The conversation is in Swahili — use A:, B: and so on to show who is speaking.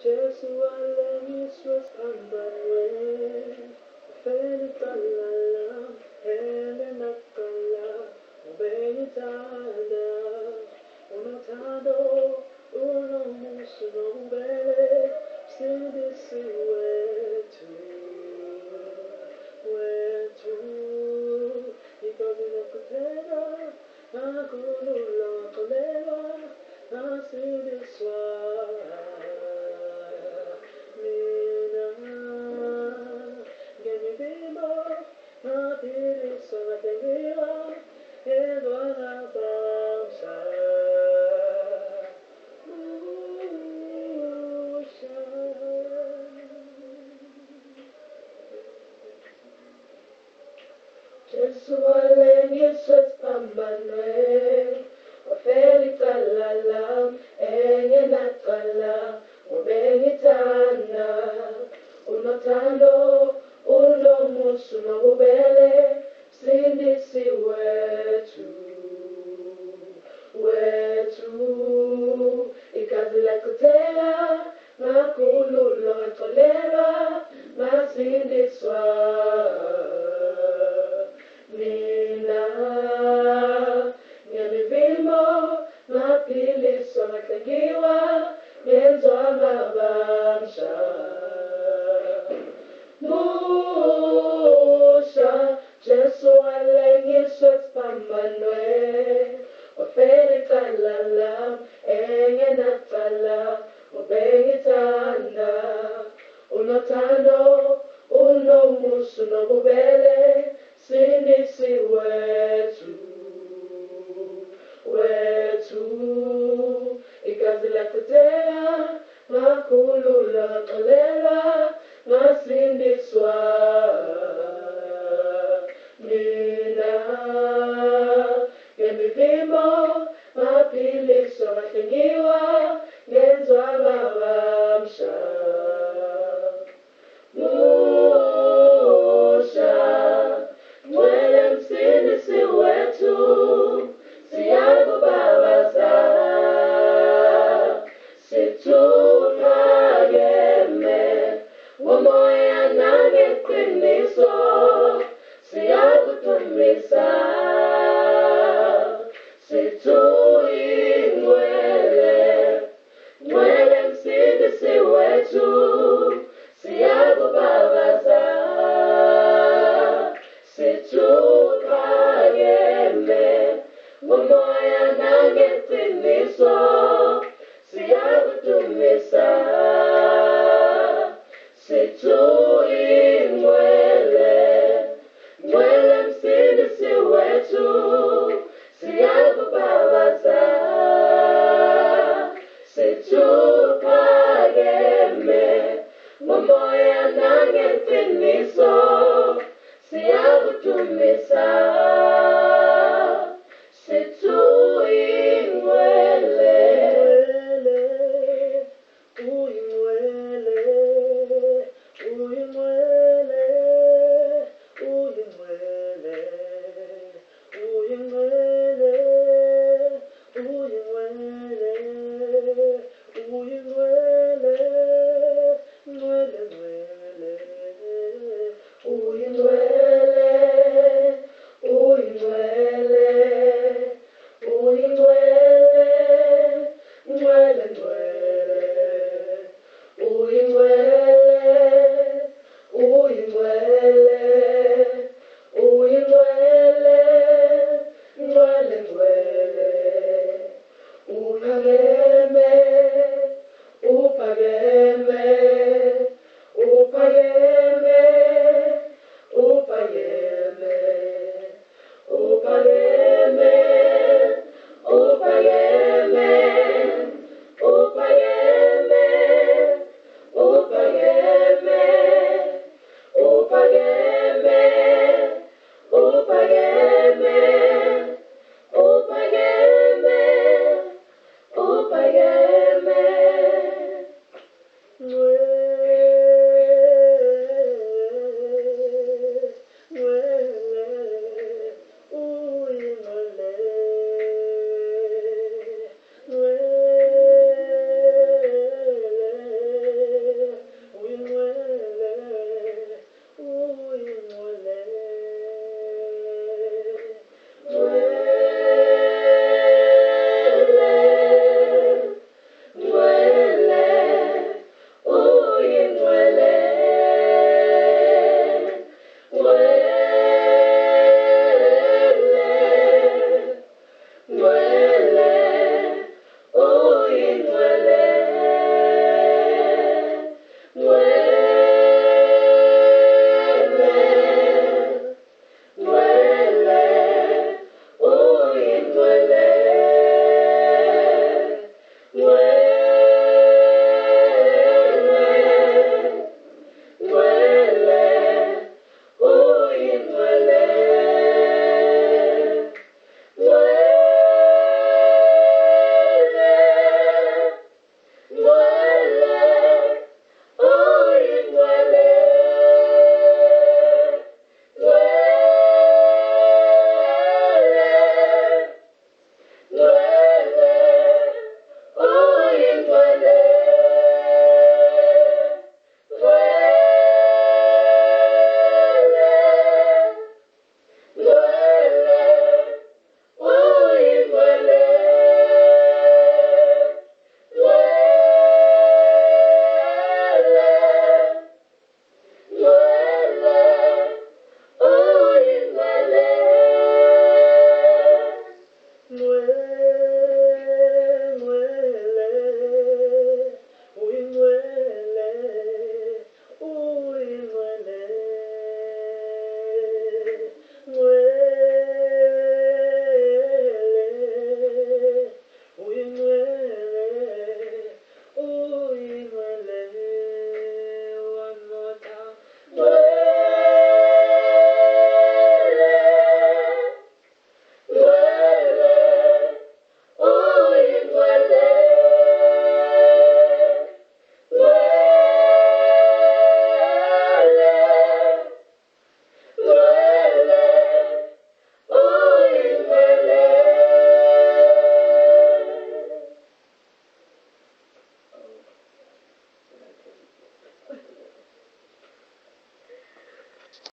A: Jesu alengiswa pambanwe Feli kalala Hele nakala Ubeni tada Unatado Uno musu no ubele Sidisi wetu Wetu Ikazi na kutera Akulula kolera Asidiswa Mina Gemi bimbo Napili sana tengiwa Edwana bamsa Musha Jesu alengiswa pambanwe Ofeli kalala enye nakala Ubengitanda Unotando ulo musu no ubele Sindisi wetu Wetu Ikazi la kutela Makululo matolera Masindiswa Mina Nyamivimo Mapili Somatagiwa Yenzo Amabamsha Musha Jesu alengiswa pambanwe Ofeli kalala Enye natala Ubengitanda Unotando Uno musu no bubele Sindisi wetu Wetu Ikazi la kutea Makulula kolera Masindiswa Mina Yemivimo Mapili Somatengiwa Yenzo Amabamsha Musha Mwele msindisi wetu Siyagu babaza Situkageme Wamoya nange kwiniso Siyagu tumisa Situingwele Mwele msindisi wetu Siyagu babaza Situkageme Wamoya nange kwiniso Siyagu tumisa Situingwele Mwele msindisi wetu Siyagu babaza Situkageme Wamoya nange kwiniso Siyagu tumisa Situingwele Uyingwele Uyingwele Uyingwele Uyingwele Uyingwele